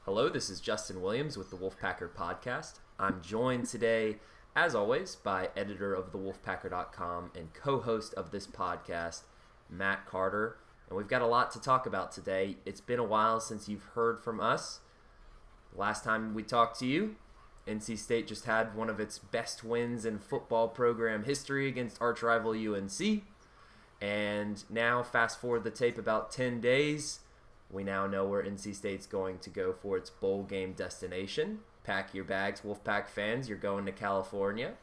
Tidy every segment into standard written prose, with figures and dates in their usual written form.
Hello, this is Justin Williams with the Wolfpacker Podcast. I'm joined today, as always, by editor of thewolfpacker.com and co-host of this podcast, Matt Carter. And we've got a lot to talk about today. It's been a while since you've heard from us. Last time we talked to you, NC State just had one of its best wins in football program history against arch rival UNC. And now, fast forward the tape about 10 days, we now know where NC State's going to go for its bowl game destination. Pack your bags, Wolfpack fans. You're going to California.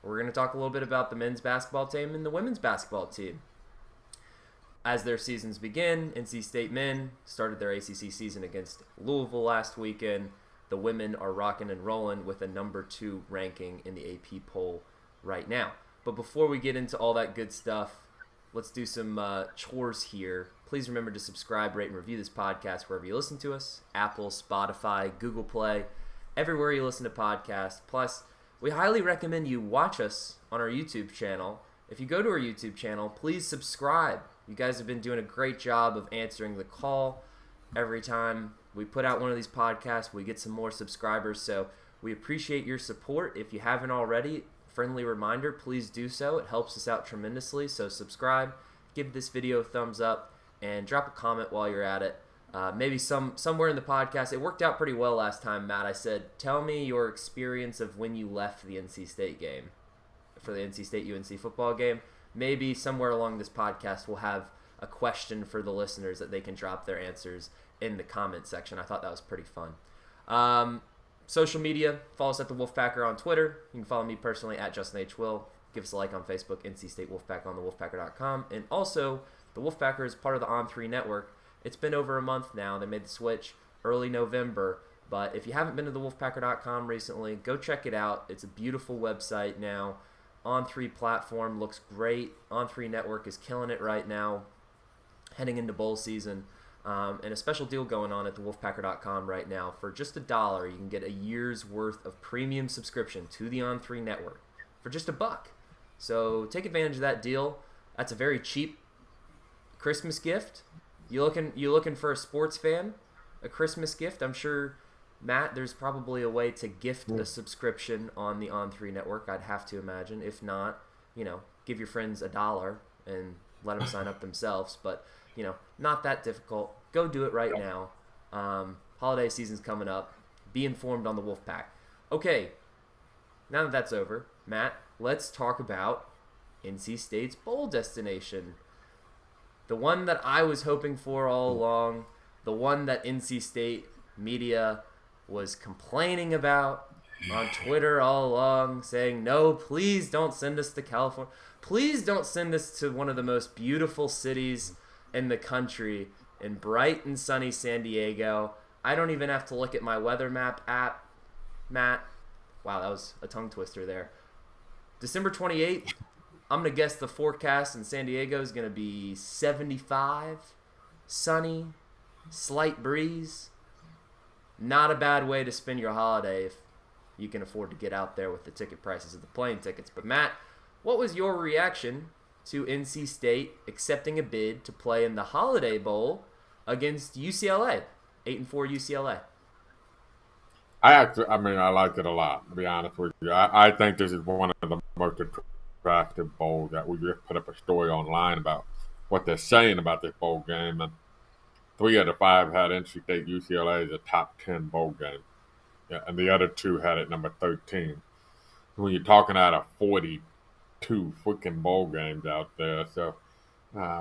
We're going to talk a little bit about the men's basketball team and the women's basketball team. As their seasons begin, NC State men started their ACC season against Louisville last weekend. The women are rocking and rolling with a number 2 ranking in the AP poll right now. But before we get into all that good stuff, let's do some chores here. Please remember to subscribe, rate, and review this podcast wherever you listen to us. Apple, Spotify, Google Play, everywhere you listen to podcasts. Plus, we highly recommend you watch us on our YouTube channel. If you go to our YouTube channel, please subscribe. You guys have been doing a great job of answering the call. Every time we put out one of these podcasts, we get some more subscribers. So we appreciate your support. If you haven't already, friendly reminder, please do so. It helps us out tremendously. So subscribe, give this video a thumbs up, and drop a comment while you're at it. Maybe somewhere in the podcast. It worked out pretty well last time, Matt. I said, tell me your experience of when you left the NC State game for the NC State UNC football game. Maybe somewhere along this podcast we'll have a question for the listeners that they can drop their answers in the comment section. I thought that was pretty fun. Social media, follow us at the Wolfpacker on Twitter. You can follow me personally at Justin H. Will. Give us a like on Facebook, NC State Wolfpack on the Wolfpacker.com. And also, the Wolfpacker is part of the On3 network. It's been over a month now. They made the switch early November. But if you haven't been to the Wolfpacker.com recently, go check it out. It's a beautiful website now. On3 platform looks great. On3 network is killing it right now, heading into bowl season. And a special deal going on at the Wolfpacker.com right now. For just $1, you can get a year's worth of premium subscription to the On3 network for just $1. So take advantage of that deal. That's a very cheap Christmas gift. You looking for a sports fan? A Christmas gift? I'm sure, Matt, there's probably a way to gift a subscription on the On3 network, I'd have to imagine. If not, give your friends $1 and let them sign up themselves. But, not that difficult. Go do it right now. Holiday season's coming up. Be informed on the Wolfpack. Okay, now that that's over, Matt, let's talk about NC State's bowl destination. The one that I was hoping for all along, the one that NC State media was complaining about on Twitter all along, saying, no, please don't send us to California. Please don't send us to one of the most beautiful cities in the country, in bright and sunny San Diego. I don't even have to look at my weather map app, Matt. Wow, that was a tongue twister there. December 28th, I'm going to guess the forecast in San Diego is going to be 75, sunny, slight breeze. Not a bad way to spend your holiday if you can afford to get out there with the ticket prices of the plane tickets. But Matt, what was your reaction to NC State accepting a bid to play in the Holiday Bowl against UCLA, 8-4 UCLA? I like it a lot, to be honest with you. I think this is one of the most attractive bowls that we just put up a story online about what they're saying about this bowl game. And 3 out of 5 had NC State UCLA as a top 10 bowl game. Yeah, and the other 2 had it number 13. When you're talking out of 42 freaking bowl games out there. So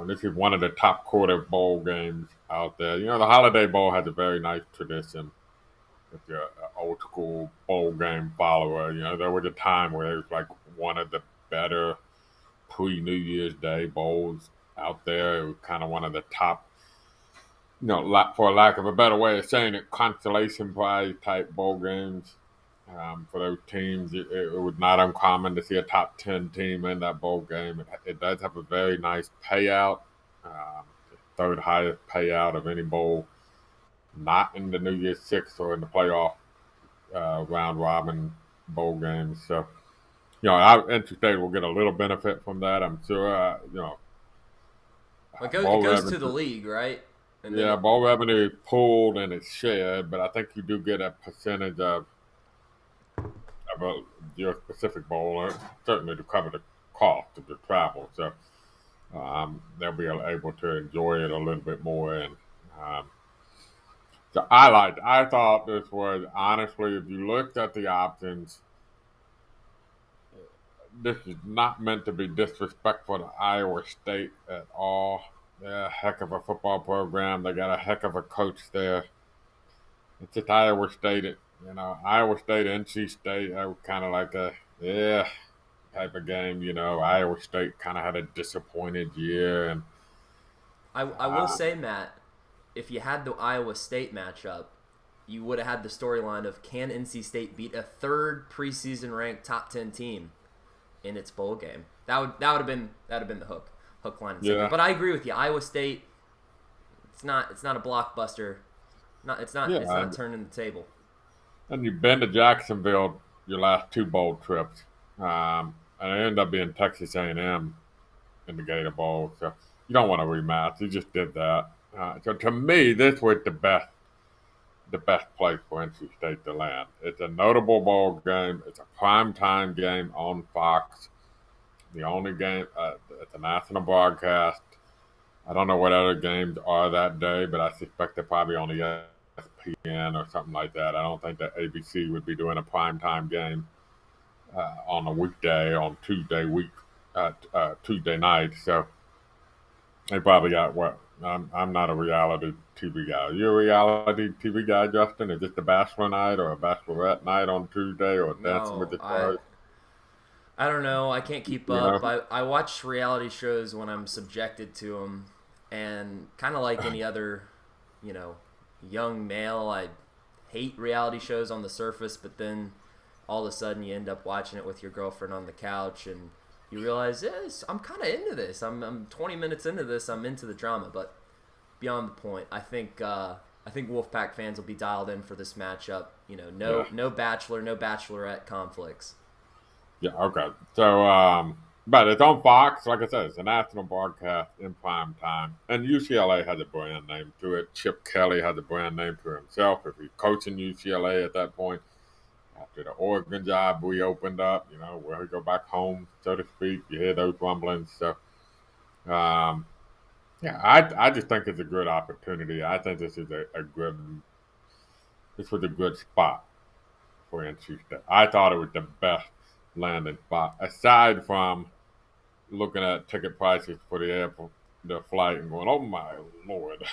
this is one of the top quarter bowl games out there. The Holiday Bowl has a very nice tradition. If you're an old school bowl game follower, there was a time where it was like one of the better pre-New Year's Day bowls out there. It was kind of one of the top, for lack of a better way of saying it, consolation prize type bowl games. For those teams, it was not uncommon to see a top 10 team in that bowl game. It does have a very nice payout, third highest payout of any bowl, not in the New Year's Six or in the playoff round robin bowl games. So, NC State will get a little benefit from that, I'm sure. It goes to the league, right? And then Yeah, bowl revenue is pooled and it's shared, but I think you do get a percentage of your specific bowl, certainly to cover the cost of the travel. So they'll be able to enjoy it a little bit more. And um, so I thought this was, honestly, if you looked at the options, this is not meant to be disrespectful to Iowa State at all. They're a heck of a football program. They got a heck of a coach there. It's just Iowa State. Iowa State, NC State, that was kind of like a, yeah, type of game. Iowa State kind of had a disappointed year. And I will say, Matt, if you had the Iowa State matchup, you would have had the storyline of can NC State beat a third preseason ranked top 10 team in its bowl game. That would have been the hook line and sinker. Yeah. But I agree with you. Iowa State, it's not a blockbuster. It's not turning the table. And you've been to Jacksonville your last two bowl trips, and it ended up being Texas A&M in the Gator Bowl. So you don't want to rematch. You just did that. So to me, this was the best place for NC State to land. It's a notable bowl game. It's a primetime game on Fox. The only game, it's a national broadcast. I don't know what other games are that day, but I suspect they're probably on the ESPN or something like that. I don't think that ABC would be doing a primetime game on a weekday on Tuesday night. So they probably got what? I'm not a reality TV guy. Are you a reality TV guy, Justin? Is it the Bachelor night or a Bachelorette night on Tuesday or Dancing with the Stars? I don't know. I can't keep up. I watch reality shows when I'm subjected to them, and kind of like any other, young male, I hate reality shows on the surface, but then all of a sudden you end up watching it with your girlfriend on the couch, and you realize, yes, I'm kind of into this. I'm 20 minutes into this. I'm into the drama, but beyond the point, I think Wolfpack fans will be dialed in for this matchup. No Bachelor, no Bachelorette conflicts. Yeah, okay. So, but it's on Fox. Like I said, it's a national broadcast in prime time. And UCLA has a brand name to it. Chip Kelly has a brand name to himself. If he's coaching UCLA at that point, after the Oregon job reopened up, where he go back home, so to speak, you hear those rumblings. So, I just think it's a good opportunity. I think this was a good spot for NC State. I thought it was the best landing spot, aside from looking at ticket prices for the flight and going, oh my Lord.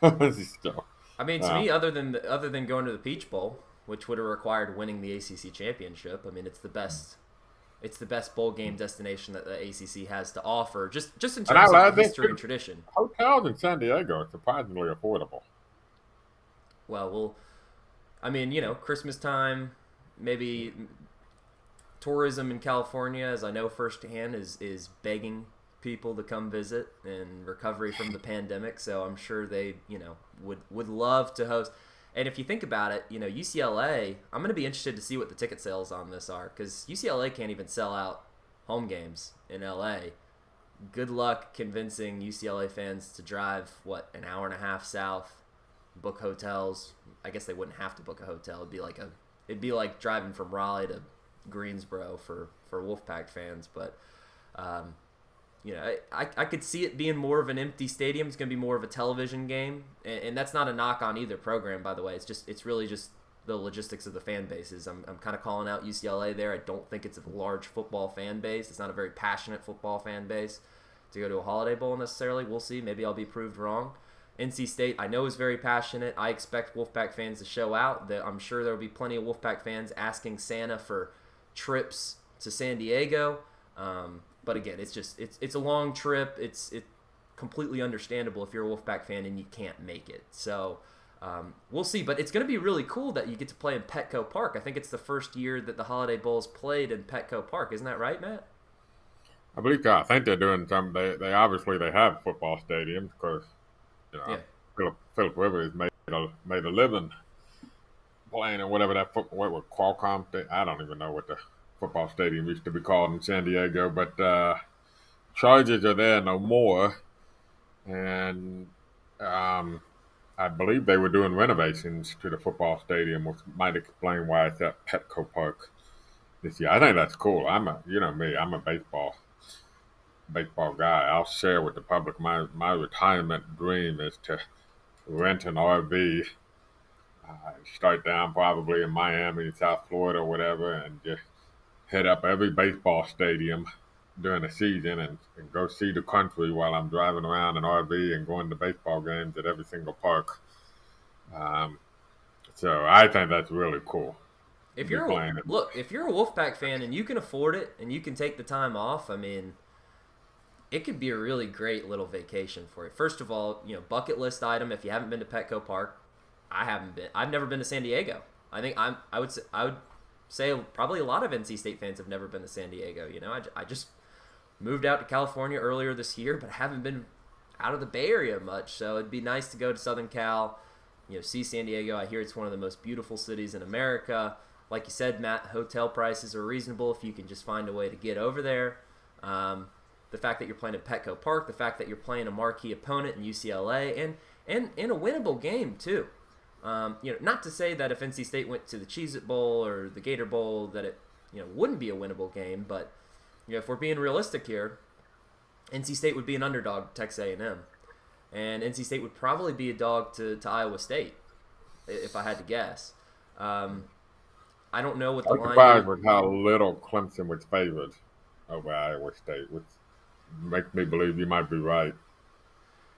So, I mean, to me, other than going to the Peach Bowl, which would have required winning the ACC championship, I mean, it's the best bowl game destination that the ACC has to offer, just in terms of history and tradition. Hotels in San Diego are surprisingly affordable. Well, I mean, Christmas time, maybe tourism in California, as I know firsthand, is begging people to come visit in recovery from the pandemic. So I'm sure they, would love to host. And if you think about it, UCLA, I'm going to be interested to see what the ticket sales on this are, because UCLA can't even sell out home games in LA. Good luck convincing UCLA fans to drive, an hour and a half south, book hotels. I guess they wouldn't have to book a hotel. It'd be like driving from Raleigh to Greensboro for Wolfpack fans. But, I could see it being more of an empty stadium. It's going to be more of a television game. And that's not a knock on either program, by the way. It's really just the logistics of the fan bases. I'm kind of calling out UCLA there. I don't think it's a large football fan base. It's not a very passionate football fan base to go to a Holiday Bowl necessarily. We'll see. Maybe I'll be proved wrong. NC State, I know, is very passionate. I expect Wolfpack fans to show out. I'm sure there will be plenty of Wolfpack fans asking Santa for trips to San Diego. But again, it's a long trip. It's completely understandable if you're a Wolfpack fan and you can't make it. So we'll see. But it's going to be really cool that you get to play in Petco Park. I think it's the first year that the Holiday Bowl's played in Petco Park. Isn't that right, Matt? I believe so. I think they're doing some. They obviously they have football stadiums because Philip Rivers made a living playing in whatever that Qualcomm thing. I don't even know what the football stadium used to be called in San Diego, but Chargers are there no more, and Um, I believe they were doing renovations to the football stadium, which might explain why it's at Petco Park this year. I think that's cool. You know me, I'm a baseball guy. I'll share with the public. My retirement dream is to rent an RV, start down probably in Miami, South Florida, or whatever, and just hit up every baseball stadium during the season and go see the country while I'm driving around an RV and going to baseball games at every single park. Um, so I think that's really cool to If be you're a, playing it. look, if you're a Wolfpack fan and you can afford it and you can take the time off, I mean, it could be a really great little vacation for you. First of all, bucket list item. If you haven't been to Petco Park, I haven't been. I've never been to San Diego. I think I would say probably a lot of NC State fans have never been to San Diego. I just moved out to California earlier this year, but haven't been out of the Bay Area much. So it'd be nice to go to Southern Cal, see San Diego. I hear it's one of the most beautiful cities in America. Like you said, Matt, hotel prices are reasonable if you can just find a way to get over there. The fact that you're playing at Petco Park, the fact that you're playing a marquee opponent in UCLA, and in a winnable game too. Not to say that if NC State went to the Cheez-It Bowl or the Gator Bowl that it wouldn't be a winnable game, but if we're being realistic here, NC State would be an underdog to Texas A&M, and NC State would probably be a dog to Iowa State, if I had to guess. I don't know what the I'm line surprised is. with how little Clemson was favored over Iowa State, which makes me believe you might be right.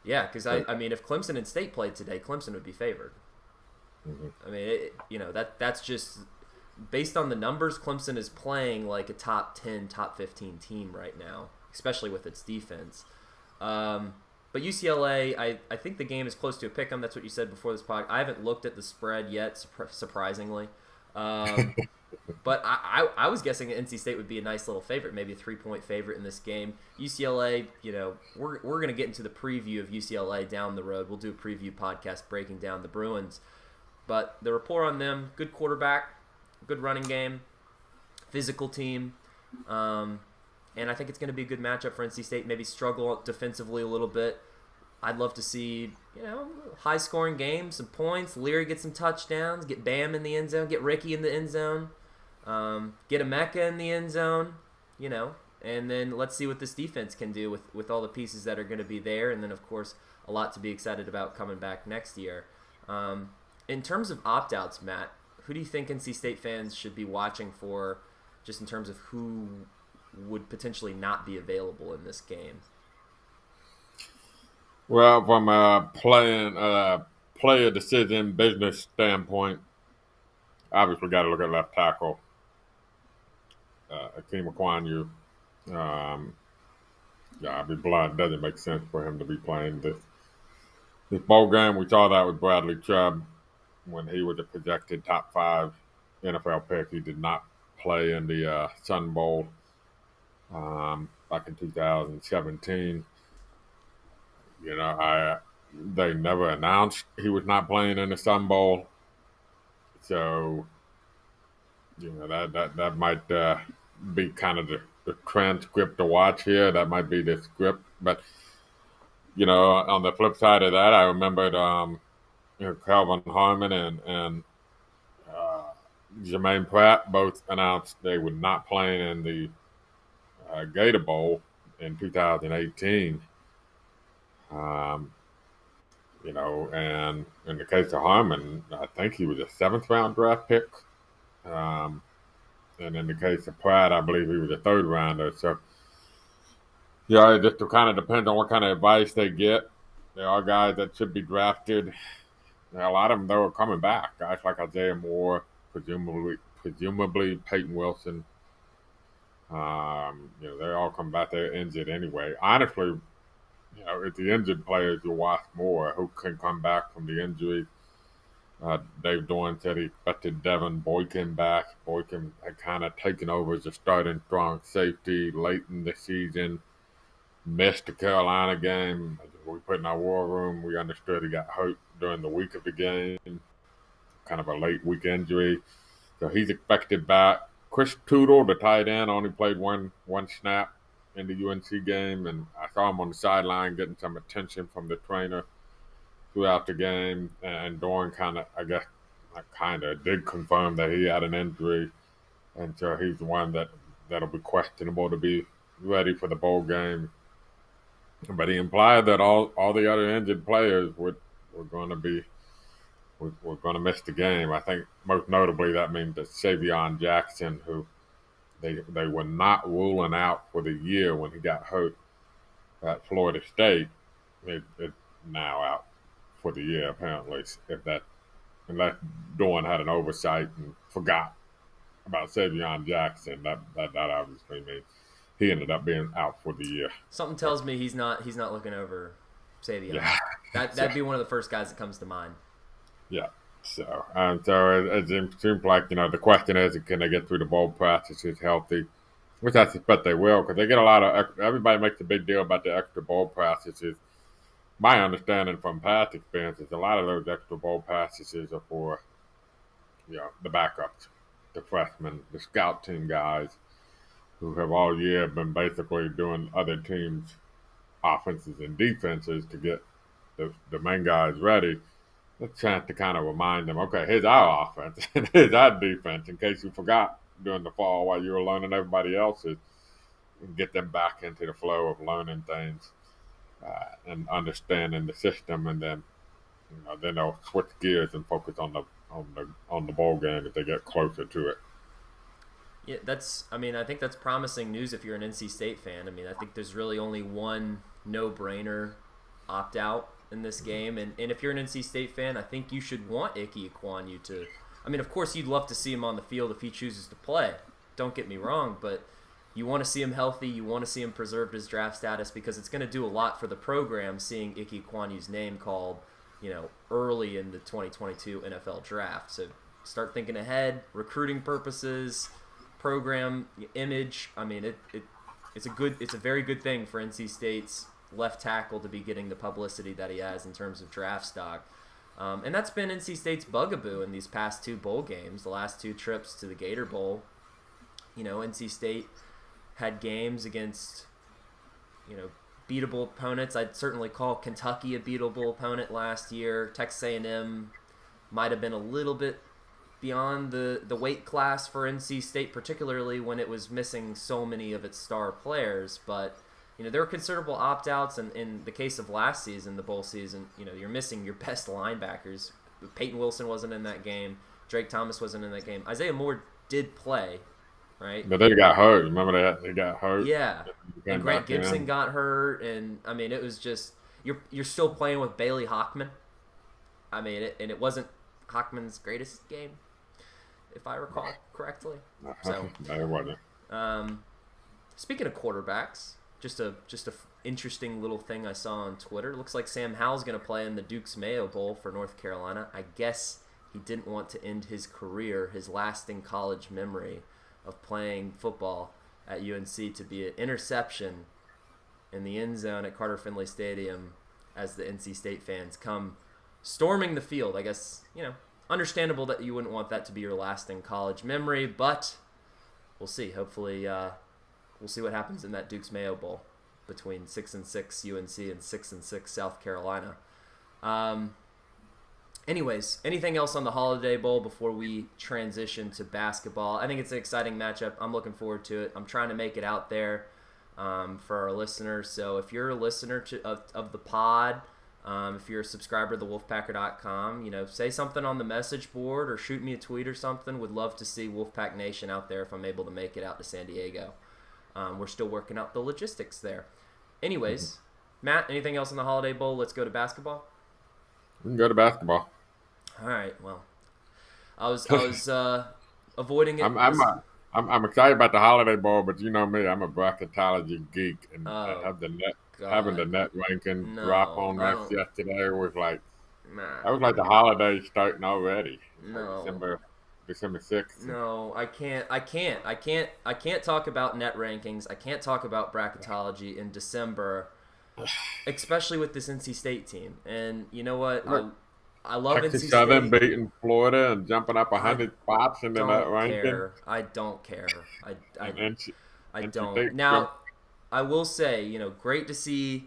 Yeah, because I mean, if Clemson and State played today, Clemson would be favored. Mhm. I mean, that's just based on the numbers. Clemson is playing like a top 10, top 15 team right now, especially with its defense. But UCLA, I think the game is close to a pick 'em. That's what you said before this podcast. I haven't looked at the spread yet, surprisingly. But I was guessing NC State would be a nice little favorite, maybe a 3-point favorite in this game. UCLA, we're going to get into the preview of UCLA down the road. We'll do a preview podcast breaking down the Bruins. But the report on them, good quarterback, good running game, physical team. And I think it's going to be a good matchup for NC State. Maybe struggle defensively a little bit. I'd love to see, high-scoring game, some points. Leary get some touchdowns, get Bam in the end zone, get Ricky in the end zone, get Emeka in the end zone, and then let's see what this defense can do with all the pieces that are going to be there, and then, of course, a lot to be excited about coming back next year. In terms of opt-outs, Matt, who do you think NC State fans should be watching for just in terms of who would potentially not be available in this game? Well, from a player decision business standpoint, obviously got to look at left tackle, Akeem Akwanyu. I'll be blunt, it doesn't make sense for him to be playing this bowl game. We saw that with Bradley Chubb when he was a projected top 5 NFL pick. He did not play in the Sun Bowl back in 2017. They never announced he was not playing in the Sun Bowl, so that might be kind of the transcript to watch here. That might be the script, but on the flip side of that, I remembered Calvin Harmon and Jermaine Pratt both announced they were not playing in the Gator Bowl in 2018. And in the case of Harmon, I think he was a 7th-round draft pick. And in the case of Pratt, I believe he was a 3rd-rounder. So, it just kind of depends on what kind of advice they get. There are guys that should be drafted. A lot of them, though, are coming back. Guys like Isaiah Moore, presumably Peyton Wilson. They all come back. They're injured anyway. Honestly, it's the injured players you watch more who can come back from the injury. Dave Dorn said he expected Devin Boykin back. Boykin had kind of taken over as a starting strong safety late in the season. Missed the Carolina game. We put in our war room. We understood he got hurt during the week of the game. Kind of a late week injury. So he's expected back. Chris Tootle, the tight end, only played one snap in the UNC game, and I saw him on the sideline getting some attention from the trainer throughout the game, and Doran did confirm that he had an injury, and so he's the one that'll be questionable to be ready for the bowl game. But he implied that all the other injured players were going to be we're going to miss the game. I think most notably that means that Savion Jackson, who they were not ruling out for the year when he got hurt at Florida State, is now out for the year apparently. Unless Doran had an oversight and forgot about Savion Jackson, that obviously means he ended up being out for the year. Something tells me he's not looking over Savion. Yeah. That'd be one of the first guys that comes to mind. Yeah. So it seems like, the question is, can they get through the bowl practices healthy? Which I suspect they will, because they get a lot of. Everybody makes a big deal about the extra bowl practices. My understanding from past experience is a lot of those extra bowl practices are for, the backups, the freshmen, the scout team guys, who have all year been basically doing other teams' offenses and defenses to get the main guys ready. A chance to kind of remind them, okay, here's our offense and here's our defense, in case you forgot during the fall while you were learning everybody else's, and get them back into the flow of learning things and understanding the system, and then then they'll switch gears and focus on the bowl game if they get closer to it. Yeah, I think that's promising news if you're an NC State fan. I think there's really only one no-brainer opt-out in this game, and if you're an NC State fan, I think you should want Ike Ekwonu to. Of course, you'd love to see him on the field if he chooses to play. Don't get me wrong, but you want to see him healthy. You want to see him preserve his draft status, because it's going to do a lot for the program seeing Ike Ekwonu's name called, early in the 2022 NFL draft. So start thinking ahead, recruiting purposes, program image. It's a very good thing for NC State's left tackle to be getting the publicity that he has in terms of draft stock. And that's been NC State's bugaboo in these past two bowl games, the last two trips to the Gator Bowl. NC State had games against, beatable opponents. I'd certainly call Kentucky a beatable opponent last year. Texas A&M might have been a little bit beyond the weight class for NC State, particularly when it was missing so many of its star players. But there were considerable opt-outs, and in the case of last season, the bowl season, you're missing your best linebackers. Peyton Wilson wasn't in that game. Drake Thomas wasn't in that game. Isaiah Moore did play, right? But they got hurt. Remember that? They got hurt. Yeah. And Grant Gibson got hurt, and, it was just you're still playing with Bailey Hockman. And it wasn't Hockman's greatest game, if I recall correctly. So, no, it wasn't. Speaking of quarterbacks, Just a interesting little thing I saw on Twitter. It looks like Sam Howell's going to play in the Duke's Mayo Bowl for North Carolina. I guess he didn't want to end his career, his lasting college memory of playing football at UNC, to be an interception in the end zone at Carter Finley Stadium as the NC State fans come storming the field. I guess, understandable that you wouldn't want that to be your lasting college memory, but we'll see. Hopefully, we'll see what happens in that Duke's Mayo Bowl between 6-6 UNC and 6-6 South Carolina. Anyways, anything else on the Holiday Bowl before we transition to basketball? I think it's an exciting matchup. I'm looking forward to it. I'm trying to make it out there for our listeners. So if you're a listener of the pod, if you're a subscriber to Wolfpacker.com, say something on the message board or shoot me a tweet or something. Would love to see Wolfpack Nation out there if I'm able to make it out to San Diego. We're still working out the logistics there. Anyways, Matt, anything else in the Holiday Bowl? Let's go to basketball. We can go to basketball. All right. Well, I was avoiding it. I'm excited about the Holiday Bowl, but you know me, I'm a bracketology geek, and having the net ranking drop on us yesterday was like, that was like the holidays starting already. No. December 6th. No, I can't talk about net rankings. I can't talk about bracketology in December, especially with this NC State team. And you know what? I love Texas NC Southern State. beating Florida and jumping up 100 spots in the net ranking. I don't care. I And don't. Now, I will say, great to see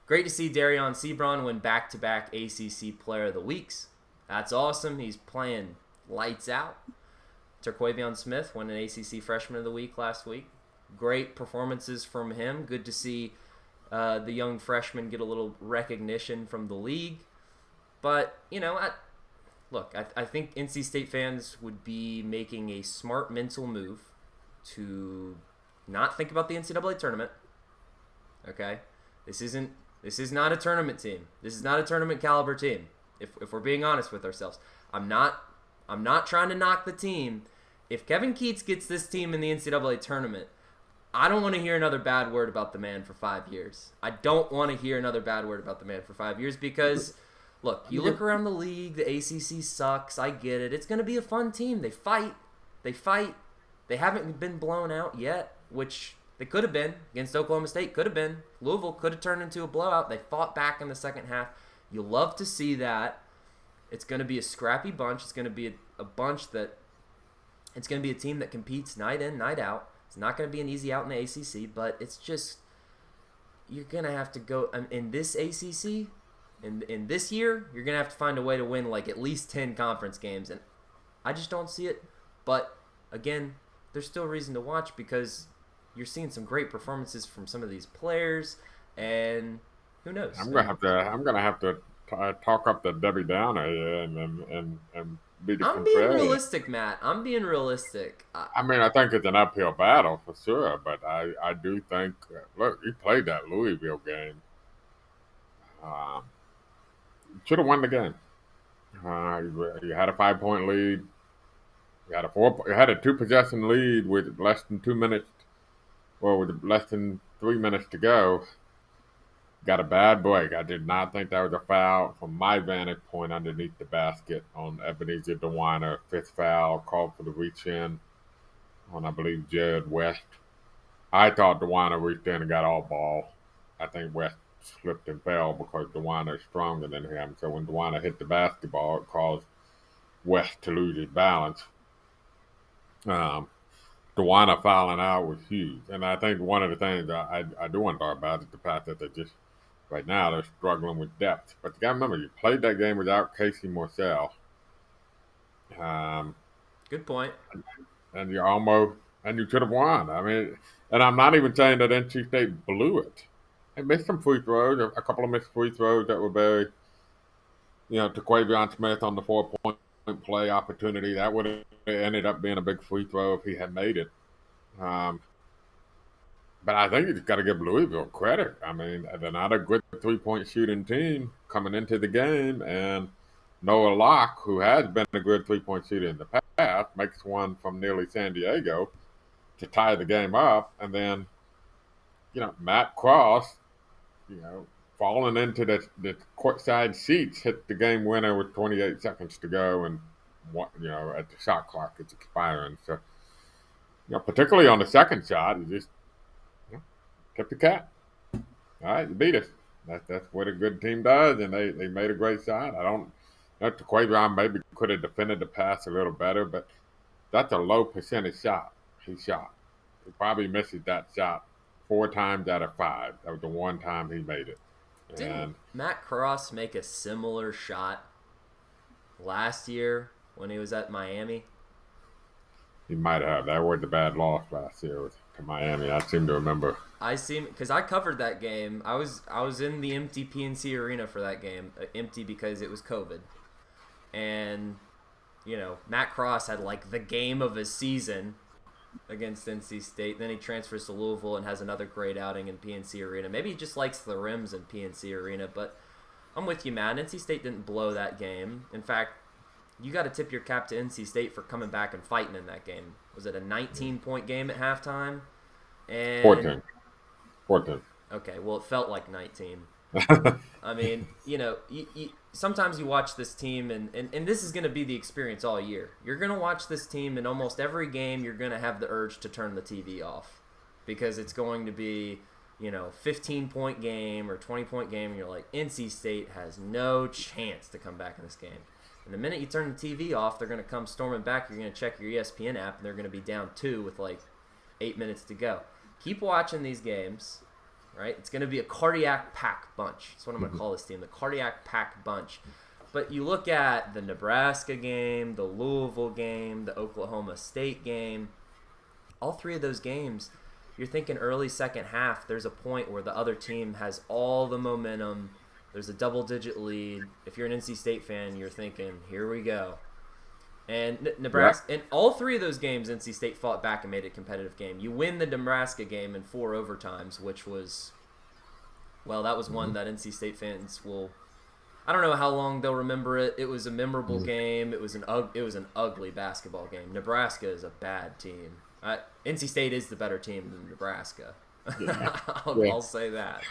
great to see Darion Sebron win back-to-back ACC Player of the Weeks. That's awesome. He's playing lights out. Terquavion Smith won an ACC Freshman of the Week last week. Great performances from him. Good to see the young freshman get a little recognition from the league. But, I think NC State fans would be making a smart mental move to not think about the NCAA tournament. Okay? This is not a tournament team. This is not a tournament caliber team. If we're being honest with ourselves. I'm not trying to knock the team. If Kevin Keats gets this team in the NCAA tournament, I don't want to hear another bad word about the man for 5 years. I don't want to hear another bad word about the man for 5 years because, look, you look around the league, the ACC sucks. I get it. It's going to be a fun team. They fight. They haven't been blown out yet, which they could have been against Oklahoma State. Could have been. Louisville could have turned into a blowout. They fought back in the second half. You love to see that. It's going to be a scrappy bunch. It's going to be a bunch that it's going to be a team that competes night in, night out. It's not going to be an easy out in the ACC, but it's just you're going to have to go in this ACC in this year. You're going to have to find a way to win like at least 10 conference games, and I just don't see it. But again, there's still reason to watch because you're seeing some great performances from some of these players, and who knows? I'm gonna have to talk up the Debbie Downer and be the I'm being realistic, Matt. I'm being realistic. I mean, I think it's an uphill battle for sure, but I do think, look, he played that Louisville game. Should have won the game. You had a 5-point lead. You had a 2-possession lead with less than 2 minutes, or with less than 3 minutes to go. Got a bad break. I did not think that was a foul from my vantage point underneath the basket on Ebenezer DeWiner. 5th foul, called for the reach in on, I believe, Jared West. I thought DeWiner reached in and got all ball. I think West slipped and fell because DeWiner is stronger than him. So when DeWiner hit the basketball, it caused West to lose his balance. DeWiner fouling out was huge. And I think one of the things I do want to talk about is the fact that right now they're struggling with depth. But you got to remember, you played that game without Casey Morsell. Good point. And you should have won. I mean, and I'm not even saying that NC State blew it. They missed some free throws, a couple of missed free throws that were very, Terquavion Smith on the 4-point play opportunity. That would have ended up being a big free throw if he had made it. But I think you just got to give Louisville credit. I mean, they're not a good 3-point shooting team coming into the game, and Noah Locke, who has been a good 3-point shooter in the past, makes one from nearly San Diego to tie the game up, and then, Matt Cross, falling into the courtside seats, hit the game winner with 28 seconds to go, and at the shot clock it's expiring. So, particularly on the second shot, you just kept the cap. All right, you beat us. That's what a good team does, and they made a great shot. I don't know, Terquavion maybe could have defended the pass a little better, but that's a low percentage shot he shot. He probably misses that shot 4 times out of 5. That was the one time he made it. Didn't Matt Cross make a similar shot last year when he was at Miami? He might have. That was the bad loss last year to Miami. I seem to remember. Because I covered that game. I was in the empty PNC arena for that game. Empty because it was COVID. And, Matt Cross had like the game of his season against NC State. Then he transfers to Louisville and has another great outing in PNC Arena. Maybe he just likes the rims in PNC Arena, but I'm with you, man. NC State didn't blow that game. In fact, you got to tip your cap to NC State for coming back and fighting in that game. Was it a 19-point game at halftime? 14. Okay, well, it felt like 19. I mean, sometimes you watch this team, and this is going to be the experience all year. You're going to watch this team, and almost every game you're going to have the urge to turn the TV off because it's going to be, 15-point game or 20-point game, and you're like, NC State has no chance to come back in this game. And the minute you turn the TV off, they're going to come storming back. You're going to check your ESPN app, and they're going to be down 2 with like 8 minutes to go. Keep watching these games. right? It's going to be a cardiac pack bunch. That's what I'm going to call this team, the cardiac pack bunch. But you look at the Nebraska game, the Louisville game, the Oklahoma State game, all three of those games, you're thinking early second half, there's a point where the other team has all the momentum. There's a double-digit lead. If you're an NC State fan, you're thinking, here we go. And Nebraska, in all three of those games, NC State fought back and made it a competitive game. You win the Nebraska game in 4 overtimes, which was, well, that was one that NC State fans will, I don't know how long they'll remember it. It was a memorable game. It was an ugly basketball game. Nebraska is a bad team. NC State is the better team than Nebraska. Yeah. I'll say that.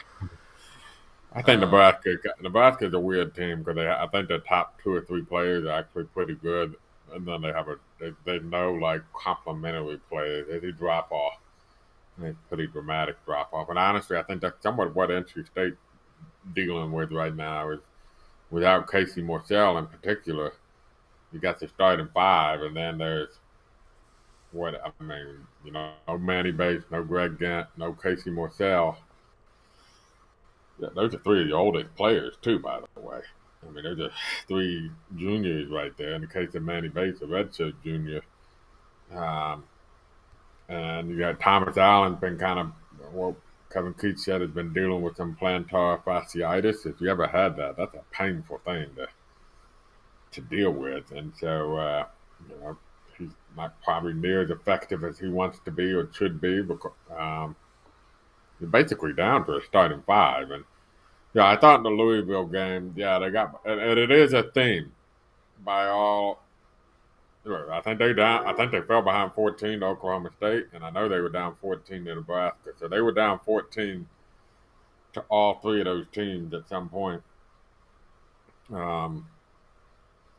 I think Nebraska is a weird team because I think their top 2 or 3 players are actually pretty good, and then they know like complementary players. They drop off. It's pretty dramatic drop off, and honestly, I think that's somewhat what NC State dealing with right now is without Casey Morsell in particular. You got the starting 5, and then there's no Manny Bates, no Greg Gant, no Casey Morsell. Yeah, those are 3 of the oldest players, too, by the way. I mean, those are 3 juniors right there. In the case of Manny Bates, a redshirt junior. And you got Thomas Allen's been kind of, well, Kevin Keith said has been dealing with some plantar fasciitis. If you ever had that, that's a painful thing to deal with. And so, he's not probably near as effective as he wants to be or should be because you're basically down to a starting 5. And yeah, I thought in the Louisville game, they got, and it is a theme by all. I think they fell behind 14 to Oklahoma State, and I know they were down 14 to Nebraska. So they were down 14 to all 3 of those teams at some point. And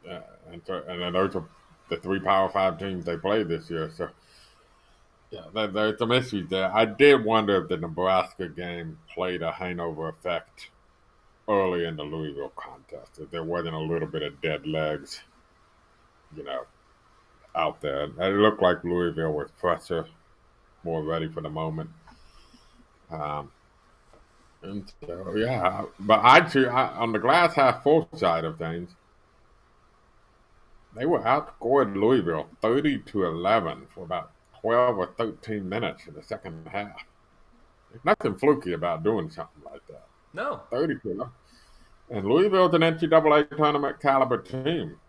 then those are the 3 Power 5 teams they played this year. So yeah, there's some issues there. I did wonder if the Nebraska game played a hangover effect early in the Louisville contest, if there wasn't a little bit of dead legs, out there. It looked like Louisville was fresher, more ready for the moment. And so, yeah, but on the glass half full side of things, they were outscored Louisville 30-11 for about 12 or 13 minutes in the second half. There's nothing fluky about doing something like that. No. 30-11. And Louisville's an NCAA tournament caliber team.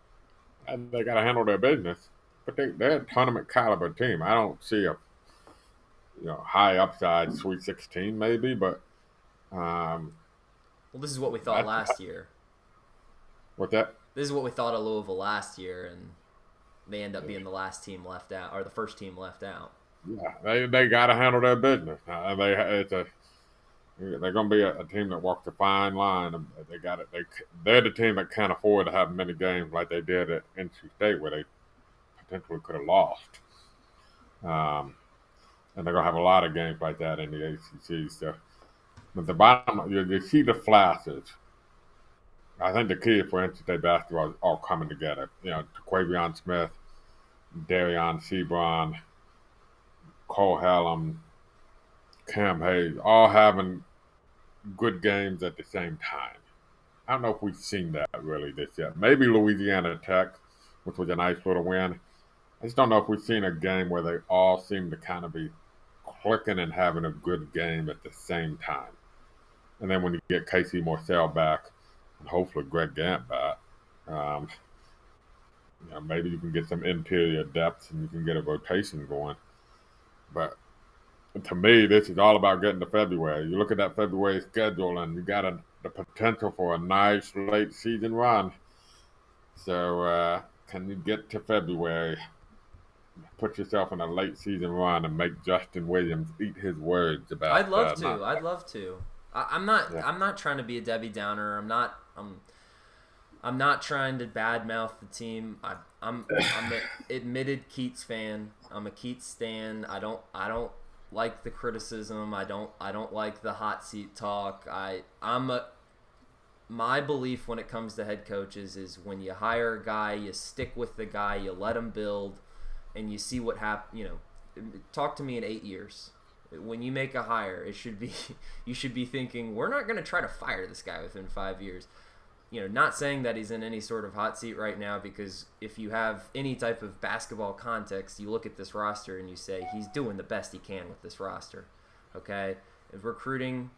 And they got to handle their business. But they're a tournament caliber team. I don't see a high upside Sweet 16 maybe, but well, this is what we thought last year. What's that? This is what we thought of Louisville last year, and they end up being the last team left out, or the first team left out. Yeah, they got to handle their business. They're going to be a team that walks a fine line. They're the team that can't afford to have many games like they did at NC State, where they potentially could have lost. And they're going to have a lot of games like that in the ACC. So, but the bottom, you see the flashes. I think the key for NC State basketball is all coming together. Quavion Smith, Darion Sebron, Cole Hallam, Cam Hayes, all having good games at the same time. I don't know if we've seen that really this year. Maybe Louisiana Tech, which was a nice little win. I just don't know if we've seen a game where they all seem to kind of be clicking and having a good game at the same time. And then when you get Casey Morsell back, and hopefully Greg Gant back, maybe you can get some interior depth and you can get a rotation going. But to me, this is all about getting to February. You look at that February schedule, and you got the potential for a nice late season run. So can you get to February, put yourself in a late season run, and make Justin Williams eat his words about? I'd love to. I'm not trying to be a Debbie Downer. I'm not trying to badmouth the team. I'm an admitted Keats fan. I'm a Keats stan. I don't like the criticism. I don't like the hot seat talk. My belief when it comes to head coaches is when you hire a guy, you stick with the guy, you let him build, and you see what happens. Talk to me in 8 years. When you make a hire, it should be you should be thinking, we're not going to try to fire this guy within 5 years. Not saying that he's in any sort of hot seat right now, because if you have any type of basketball context, you look at this roster and you say he's doing the best he can with this roster. Okay, recruiting,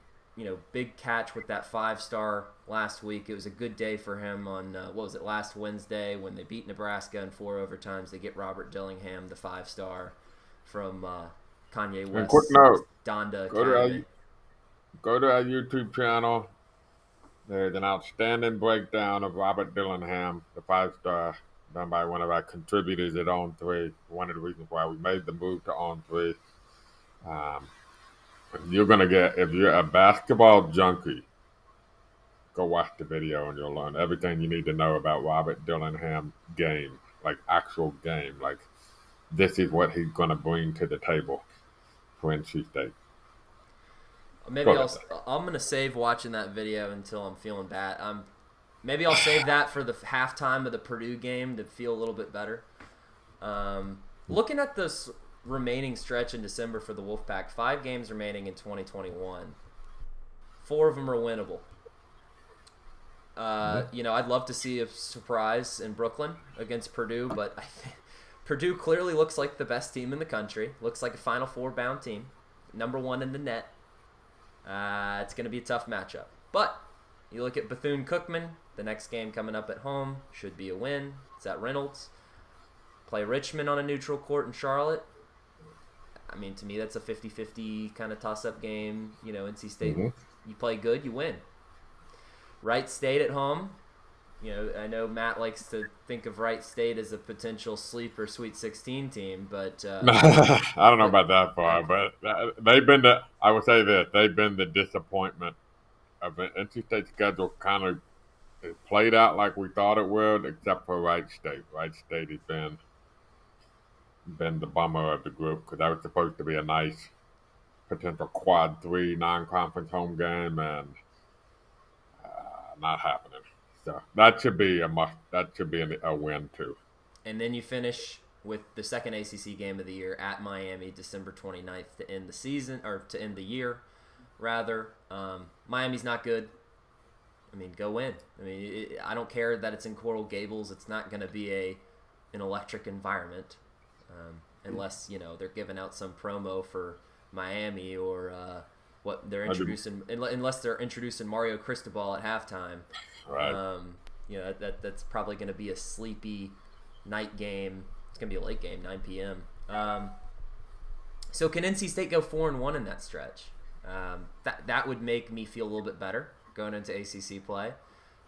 big catch with that 5-star last week. It was a good day for him on last Wednesday when they beat Nebraska in 4 overtimes. They get Robert Dillingham, the 5-star from Kanye West. And quick note, Donda go to our YouTube channel. There's an outstanding breakdown of Robert Dillingham, the 5-star, done by one of our contributors at On 3. One of the reasons why we made the move to On 3. You're going to get, if you're a basketball junkie, go watch the video and you'll learn everything you need to know about Robert Dillingham game, like actual game. Like, this is what he's going to bring to the table for NC State. Maybe I'm going to save watching that video until I'm feeling bad. Maybe I'll save that for the halftime of the Purdue game to feel a little bit better. Looking at this remaining stretch in December for the Wolfpack, 5 games remaining in 2021. 4 of them are winnable. I'd love to see a surprise in Brooklyn against Purdue, but I think Purdue clearly looks like the best team in the country. Looks like a Final Four bound team. Number 1 in the net. It's going to be a tough matchup. But you look at Bethune-Cookman, the next game coming up at home, should be a win. It's at Reynolds. Play Richmond on a neutral court in Charlotte. I mean, to me, that's a 50-50 kind of toss-up game. NC State, You play good, you win. Wright State at home. I know Matt likes to think of Wright State as a potential sleeper Sweet 16 team, but I don't know about that far. But they've been I would say this: they've been the disappointment of the NC State schedule. Kind of played out like we thought it would, except for Wright State. Wright State has been the bummer of the group, because that was supposed to be a nice potential quad 3 non-conference home game, and not happening. So that should be a must. That should be a win too. And then you finish with the second ACC game of the year at Miami, December 29th, to end the season, or to end the year, rather. Miami's not good. I mean, go win. I mean, I don't care that it's in Coral Gables. It's not going to be an electric environment, unless they're giving out some promo for Miami, or what they're introducing, unless they're introducing Mario Cristobal at halftime. Right. That's probably going to be a sleepy night game. It's going to be a late game, 9 p.m. So can NC State go 4-1 in that stretch? That would make me feel a little bit better going into ACC play.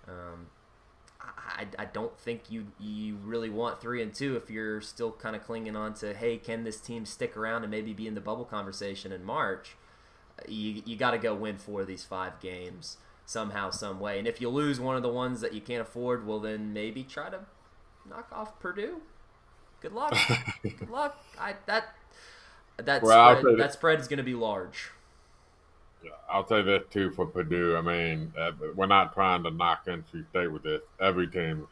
I don't think you really want 3-2 if you're still kind of clinging on to, hey, can this team stick around and maybe be in the bubble conversation in March? You got to go win 4 of these 5 games somehow, some way. And if you lose one of the ones that you can't afford, well, then maybe try to knock off Purdue. Good luck. Good luck. That spread is going to be large. Yeah, I'll say this too for Purdue. I mean, we're not trying to knock NC State with this. Every team is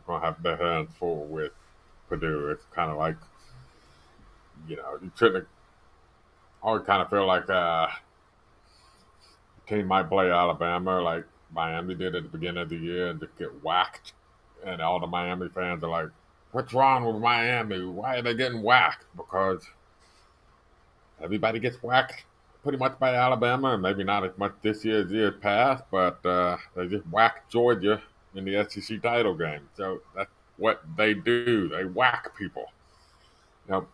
going to have their hands full with Purdue. It's kind of like, you shouldn't. I always kind of feel like team might play Alabama like Miami did at the beginning of the year and just get whacked. And all the Miami fans are like, what's wrong with Miami? Why are they getting whacked? Because everybody gets whacked pretty much by Alabama, and maybe not as much this year as years past, but they just whacked Georgia in the SEC title game. So that's what they do. They whack people.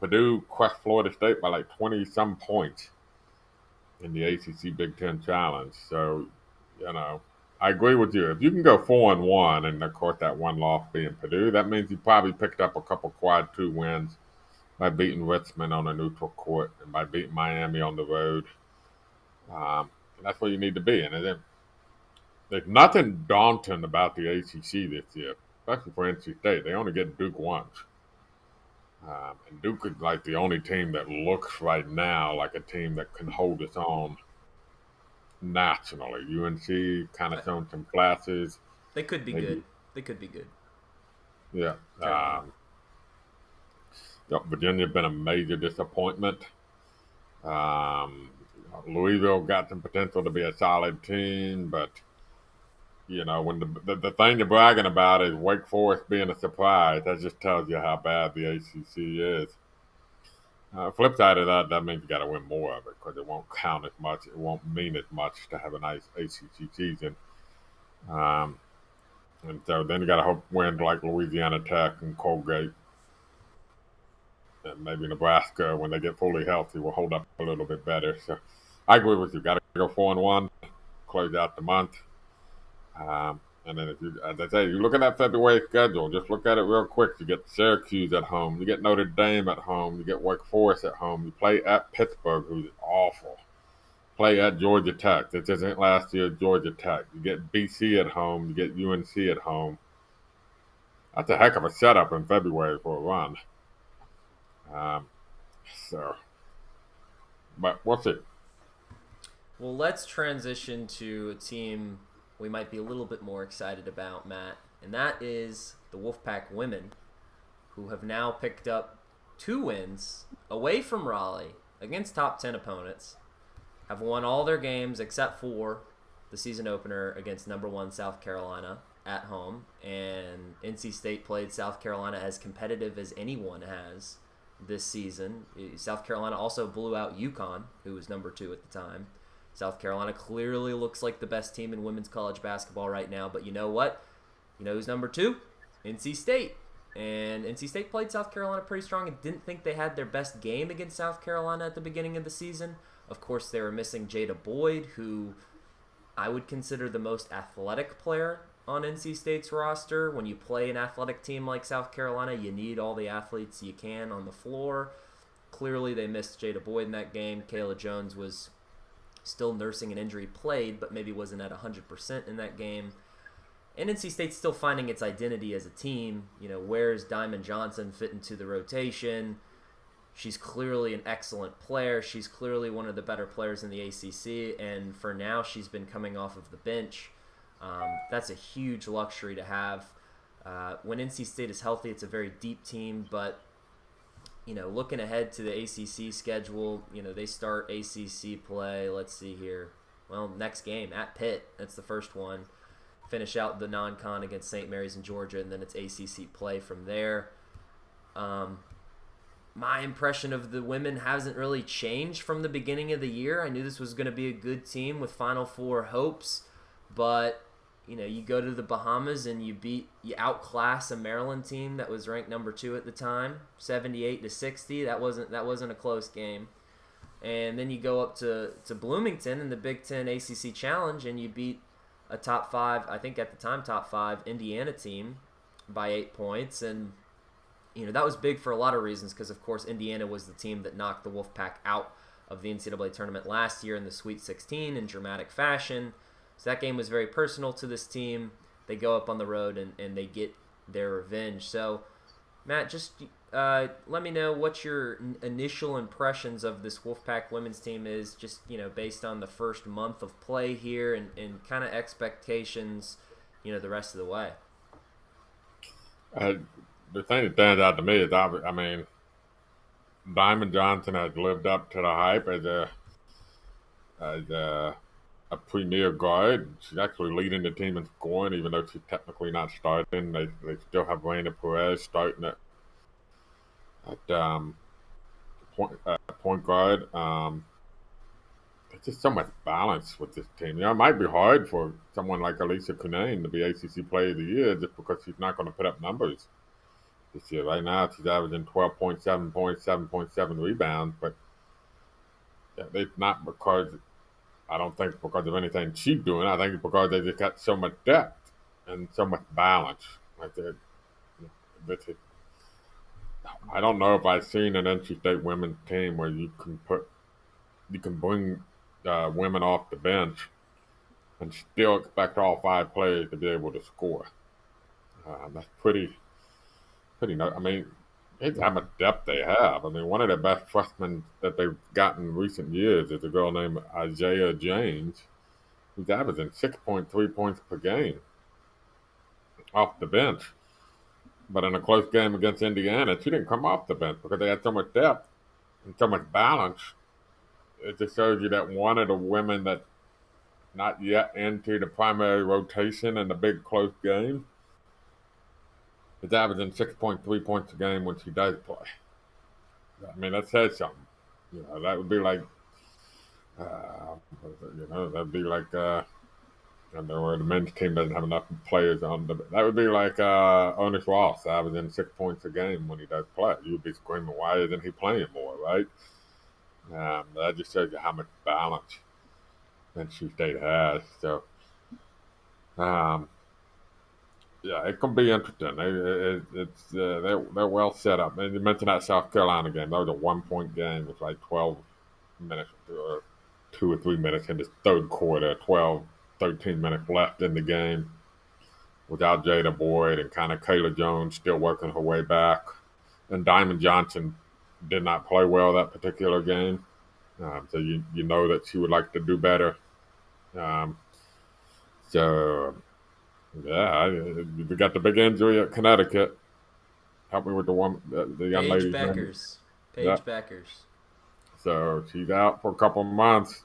Purdue crushed Florida State by like 20-some points in the ACC Big Ten Challenge. So, I agree with you. If you can go 4-1, and of course that one loss being Purdue, that means you probably picked up a couple quad 2 wins by beating Richmond on a neutral court and by beating Miami on the road. And that's where you need to be. And then there's nothing daunting about the ACC this year, especially for NC State. They only get Duke once. And Duke is like the only team that looks right now like a team that can hold its own nationally. UNC kind of showing some flashes. They could be good. They could be good. Yeah. Virginia's been a major disappointment. Um, Louisville got some potential to be a solid team, but when the thing you're bragging about is Wake Forest being a surprise, that just tells you how bad the ACC is. Flip side of that, that means you got to win more of it because it won't count as much. It won't mean as much to have a nice ACC season. Um, and so then you got to hope wins like Louisiana Tech and Colgate and maybe Nebraska when they get fully healthy will hold up a little bit better. So I agree with you. Got to go 4-1, close out the month. And then, as I say, you look at that February schedule, just look at it real quick. You get Syracuse at home, you get Notre Dame at home, you get Wake Forest at home, you play at Pittsburgh, who's awful. Play at Georgia Tech. This isn't last year's Georgia Tech. You get BC at home, you get UNC at home. That's a heck of a setup in February for a run. But we'll see. Well, let's transition to a team we might be a little bit more excited about, Matt, and that is the Wolfpack women, who have now picked up 2 wins away from Raleigh against top 10 opponents, have won all their games except for the season opener against number 1 South Carolina at home, and NC State played South Carolina as competitive as anyone has this season. South Carolina also blew out UConn, who was number 2 at the time. South Carolina clearly looks like the best team in women's college basketball right now, but you know what? You know who's number 2? NC State. And NC State played South Carolina pretty strong and didn't think they had their best game against South Carolina at the beginning of the season. Of course, they were missing Jada Boyd, who I would consider the most athletic player on NC State's roster. When you play an athletic team like South Carolina, you need all the athletes you can on the floor. Clearly, they missed Jada Boyd in that game. Kayla Jones was still nursing an injury, played, but maybe wasn't at 100% in that game. And NC State's still finding its identity as a team. Where's Diamond Johnson fit into the rotation? She's clearly an excellent player. She's clearly one of the better players in the ACC, and for now, she's been coming off of the bench. That's a huge luxury to have. When NC State is healthy, it's a very deep team, but looking ahead to the ACC schedule, they start ACC play, let's see here. Well, next game at Pitt, that's the first one. Finish out the non-con against St. Mary's in Georgia, and then it's ACC play from there. My impression of the women hasn't really changed from the beginning of the year. I knew this was going to be a good team with Final Four hopes, but you go to the Bahamas and you outclass a Maryland team that was ranked number 2 at the time, 78-60. That wasn't a close game. And then you go up to Bloomington in the Big Ten ACC Challenge and you beat a top 5, I think at the time top 5 Indiana team by 8 points. And that was big for a lot of reasons because of course Indiana was the team that knocked the Wolfpack out of the NCAA tournament last year in the Sweet 16 in dramatic fashion. So that game was very personal to this team. They go up on the road and they get their revenge. So, Matt, just let me know what your initial impressions of this Wolfpack women's team is, just based on the first month of play here and kind of expectations, the rest of the way. The thing that stands out to me is, Diamond Johnson has lived up to the hype as a premier guard. She's actually leading the team in scoring, even though she's technically not starting. They still have Raina Perez starting at point guard. There's just so much balance with this team. It might be hard for someone like Elisa Cunane to be ACC Player of the Year just because she's not going to put up numbers this year. Right now, she's averaging 12.7 points, 7.7 rebounds, but it's not because I don't think because of anything she's doing. I think it's because they just got so much depth and so much balance. I don't know if I've seen an NC State women's team where you can bring women off the bench and still expect all 5 players to be able to score. That's pretty. It's how much depth they have. One of the best freshmen that they've gotten in recent years is a girl named Isaiah James, who's averaging 6.3 points per game off the bench. But in a close game against Indiana, she didn't come off the bench because they had so much depth and so much balance it just shows you that one of the women that not yet into the primary rotation in the big close game is averaging 6.3 points a game when she does play. I mean, that says something. That would be like, that'd be like, I know where the men's team doesn't have enough players on. That would be like Ernest Ross averaging 6 points a game when he does play. You'd be screaming, why isn't he playing more, right? That just shows you how much balance NC State has. So, yeah, it can be interesting. They're well set up. And you mentioned that South Carolina game. That was a 1-point game with like 12 minutes or 2 or 3 minutes in the third quarter, 12, 13 minutes left in the game without Jada Boyd and kind of Kayla Jones still working her way back. And Diamond Johnson did not play well that particular game. So you know that she would like to do better. Yeah, we got the big injury at Connecticut. Help me with the young lady. Paige Beckers. So she's out for a couple months.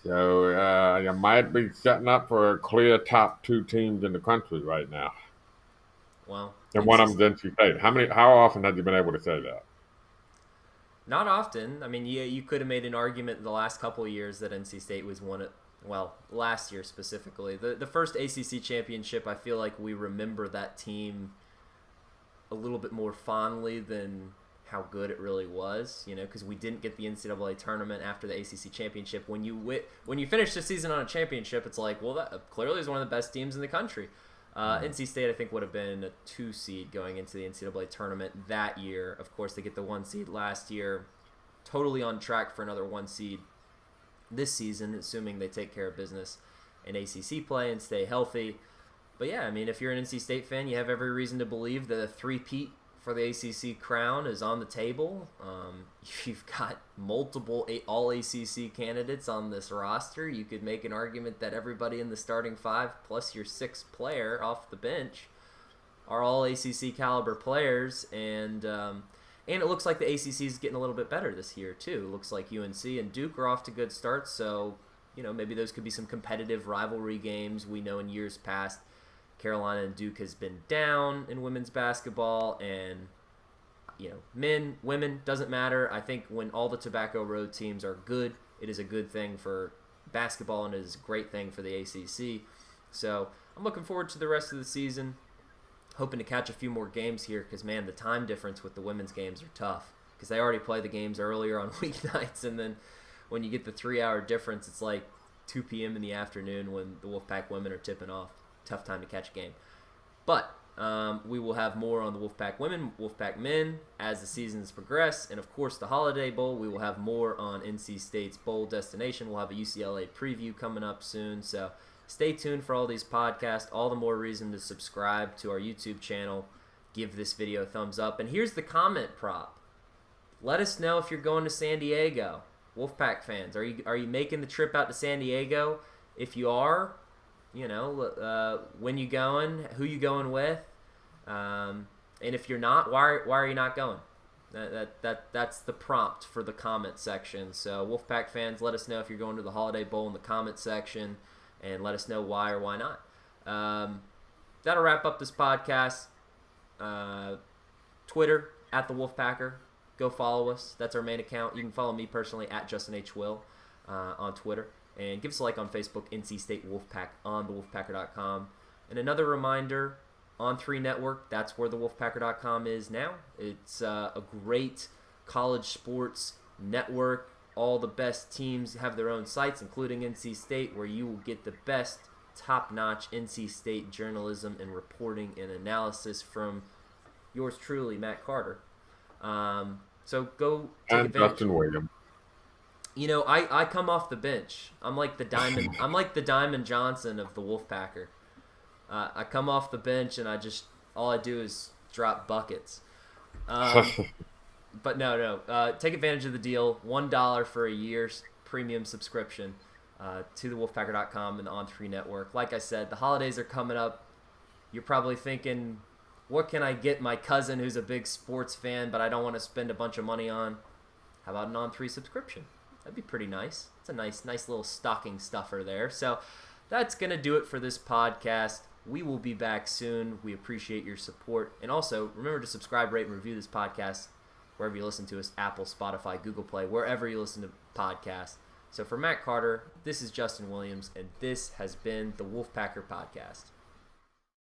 So you might be setting up for a clear top 2 teams in the country right now. Well, and one of them's NC State. How often have you been able to say that? Not often. I mean, you could have made an argument the last couple of years that NC State was one of, well, last year specifically. The first ACC championship, I feel like we remember that team a little bit more fondly than how good it really was, because we didn't get the NCAA tournament after the ACC championship. When you finish the season on a championship, it's like, well, that clearly is one of the best teams in the country. NC State, I think, would have been a 2 seed going into the NCAA tournament that year. Of course, they get the 1 seed last year. Totally on track for another 1 seed this season, assuming they take care of business in ACC play and stay healthy. But yeah, I mean, if you're an NC State fan, you have every reason to believe that a three-peat for the ACC crown is on the table. You've got multiple all-ACC candidates on this roster. You could make an argument that everybody in the starting 5 plus your 6th player off the bench are all ACC caliber players, and it looks like the ACC is getting a little bit better this year too. It looks like UNC and Duke are off to good starts, so maybe those could be some competitive rivalry games. We know in years past Carolina and Duke has been down in women's basketball, and men, women, doesn't matter. I think when all the Tobacco Road teams are good, it is a good thing for basketball, and it is a great thing for the ACC. So I'm looking forward to the rest of the season, hoping to catch a few more games here, because man, the time difference with the women's games are tough, because they already play the games earlier on weeknights, and then when you get the 3-hour difference, it's like 2 p.m. in the afternoon when the Wolfpack women are tipping off. Tough time to catch a game. But we will have more on the Wolfpack women, Wolfpack men as the seasons progress. And, of course, the Holiday Bowl. We will have more on NC State's bowl destination. We'll have a UCLA preview coming up soon. So stay tuned for all these podcasts. All the more reason to subscribe to our YouTube channel. Give this video a thumbs up. And here's the comment prop. Let us know if you're going to San Diego. Wolfpack fans, are you making the trip out to San Diego? If you are, when you going, who you going with, and if you're not, why are you not going? That's the prompt for the comment section. So Wolfpack fans, let us know if you're going to the Holiday Bowl in the comment section, and let us know why or why not. That'll wrap up this podcast. Twitter at the Wolfpacker. Go follow us. That's our main account. You can follow me personally at Justin H. Will on Twitter. And give us a like on Facebook, NC State Wolfpack on thewolfpacker.com. And another reminder, On3 Network, that's where thewolfpacker.com is now. It's a great college sports network. All the best teams have their own sites, including NC State, where you will get the best top-notch NC State journalism and reporting and analysis from yours truly, Matt Carter. So go take advantage. And Justin Williams. I come off the bench. I'm like the Diamond Johnson of the Wolfpacker. I come off the bench and all I do is drop buckets. But no. Take advantage of the deal. $1 for a year's premium subscription to the Wolfpacker.com and the On3 Network. Like I said, the holidays are coming up. You're probably thinking, what can I get my cousin who's a big sports fan, but I don't want to spend a bunch of money on? How about an On3 subscription? That'd be pretty nice. It's a nice little stocking stuffer there. So that's going to do it for this podcast. We will be back soon. We appreciate your support. And also, remember to subscribe, rate, and review this podcast wherever you listen to us, Apple, Spotify, Google Play, wherever you listen to podcasts. So for Matt Carter, this is Justin Williams, and this has been the Wolfpacker Podcast.